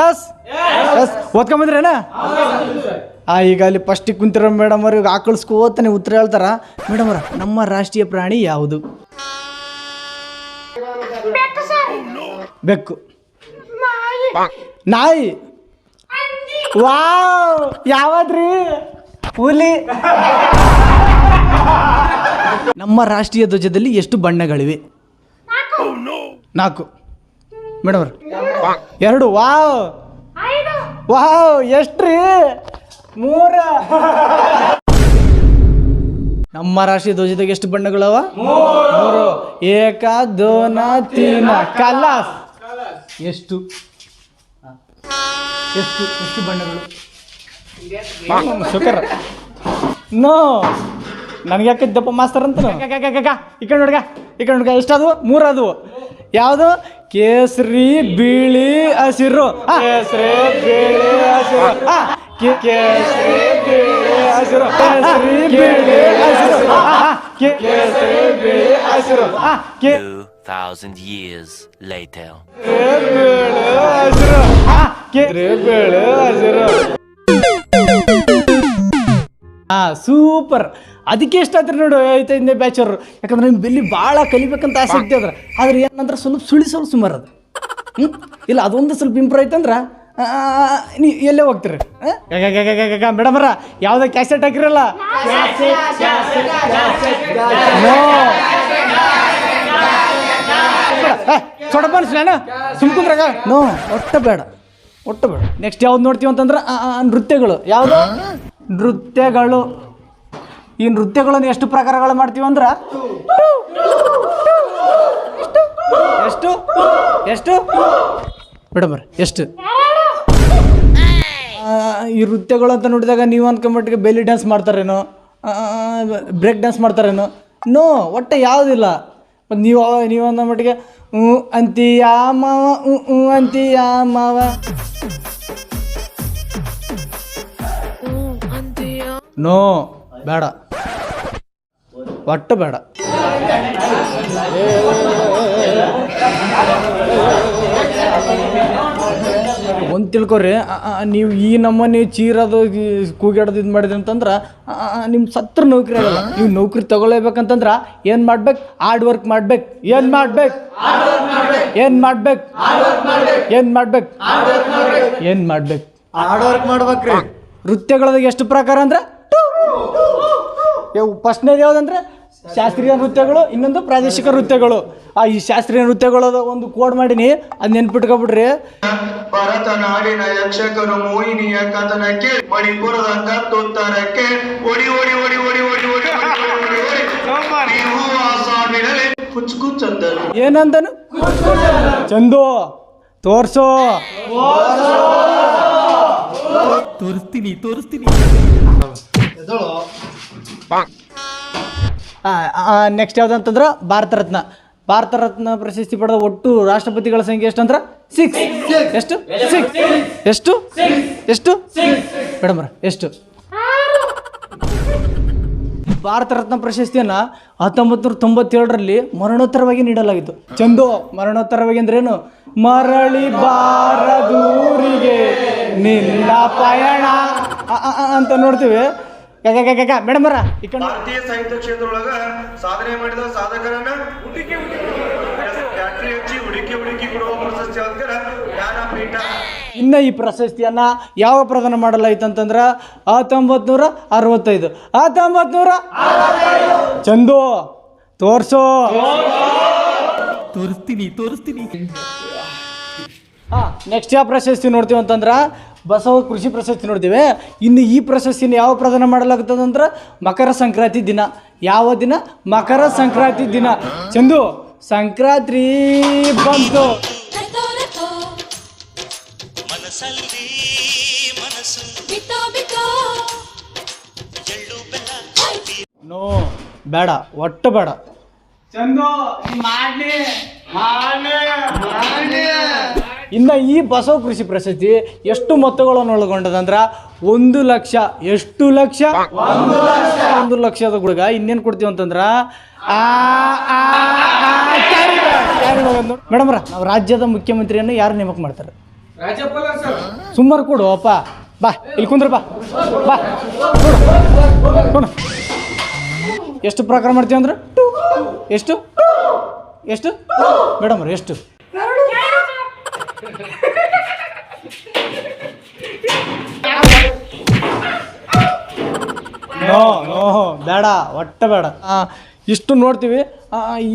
S S ಓದ್ಕೊಂಬಂದ್ರೇನ ಈಗ ಅಲ್ಲಿ ಫಸ್ಟಿಗೆ ಕುಂತಿರೋ ಮೇಡಮ್ ಅವ್ರಿಗೆ ಆಕಳಿಸ್ಕೋತಾನೆ ಉತ್ತರ ಹೇಳ್ತಾರ. ಮೇಡಮ್ ಅವ್ರ ನಮ್ಮ ರಾಷ್ಟ್ರೀಯ ಪ್ರಾಣಿ ಯಾವುದು? ಬೆಕ್ಕು. ನಾಯಿ. ವಾವ್ ಯಾವದ್ರಿ? ಹುಲಿ. ನಮ್ಮ ರಾಷ್ಟ್ರೀಯ ಧ್ವಜದಲ್ಲಿ ಎಷ್ಟು ಬಣ್ಣಗಳಿವೆ? 4. ಮೇಡಮ್ ಅವ್ರ 2. ವಾವ್ ವಾವ್ ಎಷ್ಟ್ರಿ? 3. ನಮ್ಮ ರಾಷ್ಟ್ರೀಯ ಧ್ವಜದಾಗ ಎಷ್ಟು ಬಣ್ಣಗಳವ? 3. 1 2 3 ಕಲಾಸ್. ಎಷ್ಟು ಎಷ್ಟು ಎಷ್ಟು ಬಣ್ಣಗಳು? ಶುಕರ್ ನೋ ನನಗೆ ಯಾಕಿದ್ದಪ್ಪ ಮಾಸ್ತರ್ ಅಂತ ಈ ಕಡೆ ನೋಡ್ಗ ಎಷ್ಟದು? 3 ಅದು. ಯಾವುದು? ಕೇಸರಿ ಬಿಳಿ ಹಸಿರು. ಕೇಸರಿ ಬಿಳಿ ಹಸಿರು. ಕೇಸರಿ ಬಿಳಿ ಹಸಿರು. ಕೇಸರಿ ಬಿಳಿ ಹಸಿರು. ಕೇಸರಿ ಬಿಳಿ ಹಸಿರು. 2000 years later. ಸೂಪರ್. ಅದಕ್ಕೆ ಎಷ್ಟಾದ್ರಿ ನೋಡು 5ನೇ ಬ್ಯಾಚ್ ಅವರು. ಯಾಕಂದ್ರೆ ನಿಮ್ಗೆ ಬೆಲ್ಲಿ ಭಾಳ ಕಲಿಬೇಕಂತ ಆಸಕ್ತಿ ಅದ್ರ. ಆದ್ರೆ ಏನಂದ್ರೆ ಸ್ವಲ್ಪ ಸುಳಿಸೋಳು ಸುಮಾರು ಅದು. ಇಲ್ಲ ಅದೊಂದು ಸ್ವಲ್ಪ ಇಂಪ್ರೂವ್ ಐತಂದ್ರೆ ನೀ ಎಲ್ಲೇ ಹೋಗ್ತೀರಿ. ಮೇಡಮ್ ಅವ್ರ ಯಾವುದೋ ಕ್ಯಾಸೆಟ್ ಹಾಕಿರಲ್ಲ? ಸ್ವಲ್ಪ ನಾನು ಸುಮ್ಕುಂದ್ರಾಗ ನೋ ಒಟ್ಟು ಬೇಡ. ನೆಕ್ಸ್ಟ್ ಯಾವ್ದು ನೋಡ್ತೀವಿ ಅಂತಂದ್ರೆ ನೃತ್ಯಗಳು. ಯಾವುದು? ನೃತ್ಯಗಳು. ಈ ನೃತ್ಯಗಳನ್ನು ಎಷ್ಟು ಪ್ರಕಾರಗಳು ಮಾಡ್ತೀವಿ ಅಂದ್ರೆ ಎಷ್ಟು ಎಷ್ಟು ಮೇಡಮ್ ಅವ್ರ ಎಷ್ಟು? ಈ ನೃತ್ಯಗಳು ಅಂತ ನೋಡಿದಾಗ ನೀವು ಅಂದ್ಕೊಂಬಿಟ್ಟಿಗೆ ಬೆಲ್ಲಿ ಡ್ಯಾನ್ಸ್ ಮಾಡ್ತಾರೇನೋ, ಬ್ರೇಕ್ ಡ್ಯಾನ್ಸ್ ಮಾಡ್ತಾರೇನೋ? ನೋ ಒಟ್ಟು ಯಾವುದಿಲ್ಲ. ಮತ್ತು ನೀವು ಅಂದ ಮಟ್ಟಿಗೆ ಅಂತೀಯ ಮಾವ ಅಂತೀಯ ಮಾವ. ನೋ ಬೇಡ, ಒಟ್ಟು ಬೇಡ. ಒಂದು ತಿಳ್ಕೊರಿ, ನೀವು ಈ ನಮ್ಮನೆ ಚೀರೋದು ಕೂಗಾಡೋದು ಇದು ಮಾಡಿದ್ರಿ ಅಂತಂದ್ರೆ ನಿಮ್ಮ ಸತ್ರ ನೌಕರಿ ಆಗಲ್ಲ. ನೀವು ನೌಕರಿ ತಗೊಳ್ಳೇಬೇಕಂತಂದ್ರೆ ಏನು ಮಾಡ್ಬೇಕು? ಹಾರ್ಡ್ ವರ್ಕ್ ಮಾಡ್ಬೇಕು. ಏನು ಮಾಡ್ಬೇಕು? ಹಾರ್ಡ್ ವರ್ಕ್ ಮಾಡ್ಬೇಕ್ರಿ. ನೃತ್ಯಗಳದಾಗ ಎಷ್ಟು ಪ್ರಕಾರ ಅಂದ್ರೆ ಫಸ್ಟ್ನೇದು ಯಾವುದಂದ್ರೆ ಶಾಸ್ತ್ರೀಯ ನೃತ್ಯಗಳು, ಇನ್ನೊಂದು ಪ್ರಾದೇಶಿಕ ನೃತ್ಯಗಳು. ಈ ಶಾಸ್ತ್ರೀಯ ನೃತ್ಯಗಳದ ಒಂದು ಕೋಡ್ ಮಾಡೀನಿ, ಅದು ನೆನ್ಪಿಟ್ಕೊಬಿಡ್ರಿ. ಭರತನಾಡಿನ ಯಕ್ಷಕರು ಮೋಹಿನಿಯ ಕಥನಕ್ಕೆ, ಮಣಿಪುರದ ಕತ್ತುತ್ತರಕ್ಕೆ, ಒಡಿ ಒಡಿ ಒಡಿ ಒಡಿ ಒಡಿ ಒಡಿ ನೀವು ಆ ಸಾವಿರಲೆ ಕುಚ್ಚು ಚಂದರು. ಏನಂದನು? ಚಂದು ತೋರ್ಸೋ. ತೋರಿಸ್ತೀನಿ. ನೆಕ್ಸ್ಟ್ ಯಾವುದಂತಂದ್ರೆ ಭಾರತ ರತ್ನ ಪ್ರಶಸ್ತಿ ಪಡೆದ ಒಟ್ಟು ರಾಷ್ಟ್ರಪತಿಗಳ ಸಂಖ್ಯೆ ಎಷ್ಟಂದ್ರೆ 6. ಎಷ್ಟು? 6. ಎಷ್ಟು ಮೇಡಮ್ ಎಷ್ಟು? ಭಾರತ ರತ್ನ ಪ್ರಶಸ್ತಿಯನ್ನು 1997ರಲ್ಲಿ ಮರಣೋತ್ತರವಾಗಿ ನೀಡಲಾಗಿತ್ತು. ಚಂದು ಮರಣೋತ್ತರವಾಗಿ ಅಂದ್ರೇನು? ಮರಳಿ ಬಾರದೂರಿಗೆ ನಿನ್ನ ಪಯಣ ಅಂತ ನೋಡ್ತೀವಿ. ಮೇಡಮ್ ಅವರ ಭಾರತೀಯ ಸಾಹಿತ್ಯ ಕ್ಷೇತ್ರದೊಳಗ ಸಾಧನೆ ಮಾಡಿದ ಸಾಧಕರನ್ನ ಫ್ಯಾಕ್ಟರಿ ಹಚ್ಚಿ ಹುಡುಕಿ ಕೊಡುವ ಪ್ರಶಸ್ತಿ ಜ್ಞಾನಪೀಠ. ಇನ್ನು ಈ ಪ್ರಶಸ್ತಿಯನ್ನ ಯಾವ ಪ್ರದಾನ ಮಾಡಲಾಯ್ತಂತಂದ್ರ 1965. 1965 ಚಂದು ತೋರಿಸೋ. ತೋರಿಸ್ತೀನಿ. ನೆಕ್ಸ್ಟ್ ಯಾವ ಪ್ರಶಸ್ತಿ ನೋಡ್ತೀವಿ ಅಂತಂದ್ರೆ ಬಸವ ಕೃಷಿ ಪ್ರಶಸ್ತಿ ನೋಡ್ತೀವಿ. ಇನ್ನು ಈ ಪ್ರಶಸ್ತಿನ ಯಾವ ಪ್ರದಾನ ಮಾಡಲಾಗುತ್ತದಂದ್ರೆ ಮಕರ ಸಂಕ್ರಾಂತಿ ದಿನ. ಯಾವ ದಿನ? ಮಕರ ಸಂಕ್ರಾಂತಿ ದಿನ. ಚಂದು ಸಂಕ್ರಾಂತಿ ಬಂತು. ನೋ ಬೇಡ, ಒಟ್ಟು ಬೇಡ. ಚಂದು ಇನ್ನು ಈ ಬಸವ ಕೃಷಿ ಪ್ರಶಸ್ತಿ ಎಷ್ಟು ಮೊತ್ತಗಳನ್ನು ಒಳಗೊಂಡದಂದ್ರೆ 1 ಲಕ್ಷ. ಎಷ್ಟು ಲಕ್ಷ? 1 ಲಕ್ಷದ ಹುಡುಗ ಇನ್ನೇನು ಕೊಡ್ತೀವಿ ಅಂತಂದ್ರೆ ಮೇಡಮ್ರ ನಾವು ರಾಜ್ಯದ ಮುಖ್ಯಮಂತ್ರಿಯನ್ನು ಯಾರು ನೇಮಕ ಮಾಡ್ತಾರೆ? ರಾಜ್ಯಪಾಲ ಸರ್. ಸುಮ್ಮನೆ ಕೊಡು ಅಪ್ಪ. ಬಾ ಇಲ್ಲಿ ಕುಂದ್ರ ಬಾ ಬಾ ನೋಡು. ಎಷ್ಟು ಪ್ರಕಾರ ಮಾಡ್ತೀವಿ ಅಂದ್ರೆ ಎಷ್ಟು ಎಷ್ಟು ಮೇಡಮ್ರ ಎಷ್ಟು? ನೋ ನೋ ಬೇಡ, ಒಟ್ಟ ಬೇಡ. ಇಷ್ಟು ನೋಡ್ತೀವಿ.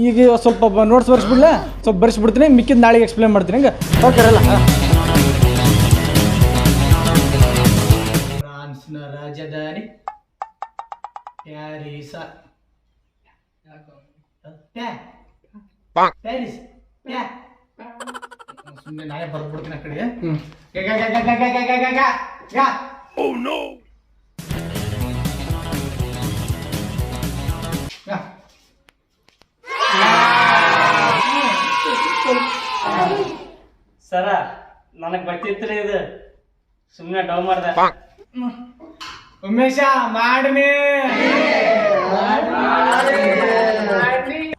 ಈಗ ಸ್ವಲ್ಪ ನೋಟ್ಸ್ ಬರ್ಸ್ಬಿಡ್ಲೆ, ಸ್ವಲ್ಪ ಬರ್ಸ್ಬಿಡ್ತೀನಿ, ಮಿಕ್ಕಿದ ನಾಳೆಗೆ ಎಕ್ಸ್ಪ್ಲೇನ್ ಮಾಡ್ತೀನಿ. ಹಂಗೆ ಓಕೆರಲ್ಲ. ಫ್ರಾನ್ಸ್ನ ರಾಜಧಾನಿ ಪ್ಯಾರಿಸ್. ಪ್ಯಾರಿಸ್ ಸುಮ್ಮನೆ ನಾಳೆ ಬರ್ಬಿಡ್ತೀನಿ ಆ ಕಡೆ. ಸರ ನನಗೆ ಬರ್ತಿತ್ರಿ ಇದು, ಸುಮ್ಮನೆ ಡೌ ಮಾಡ್ದೆ. ಉಮೇಶ ಮಾಡ್ನಿ.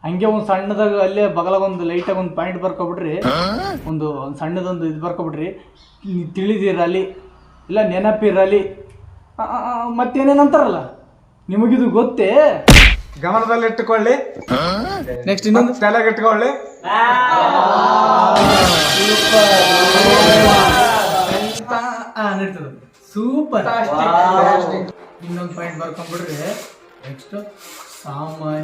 ಹಂಗೆ ಒಂದು ಸಣ್ಣದಾಗ ಅಲ್ಲೇ ಬಗಲಾಗ ಒಂದು ಲೈಟಾಗಿ ಒಂದು ಪಾಯಿಂಟ್ ಬರ್ಕೊಬಿಡ್ರಿ, ಒಂದು ಸಣ್ಣದೊಂದು ಇದು ಬರ್ಕೊಬಿಡ್ರಿ. ತಿಳಿದಿರಲಿ ಇಲ್ಲ ನೆನಪಿರಲಿ, ಮತ್ತೇನೇನಂತಾರಲ್ಲ ನಿಮಗಿದು ಗೊತ್ತೇ. ಗಮನದಲ್ಲಿ ಇಟ್ಟುಕೊಳ್ಳಿ. ನೆಕ್ಸ್ಟ್ ಇನ್ನೊಂದು ತಲೆಗೆ ಇಟ್ಕೊಳ್ಳಿ. ಸೂಪರ್. ಇನ್ನೊಂದು ಪಾಯಿಂಟ್ ಬರ್ಕೊಂಡ್ಬಿಡ್ರಿ. ನೆಕ್ಸ್ಟ್ ಸಾಮಾನ್ಯ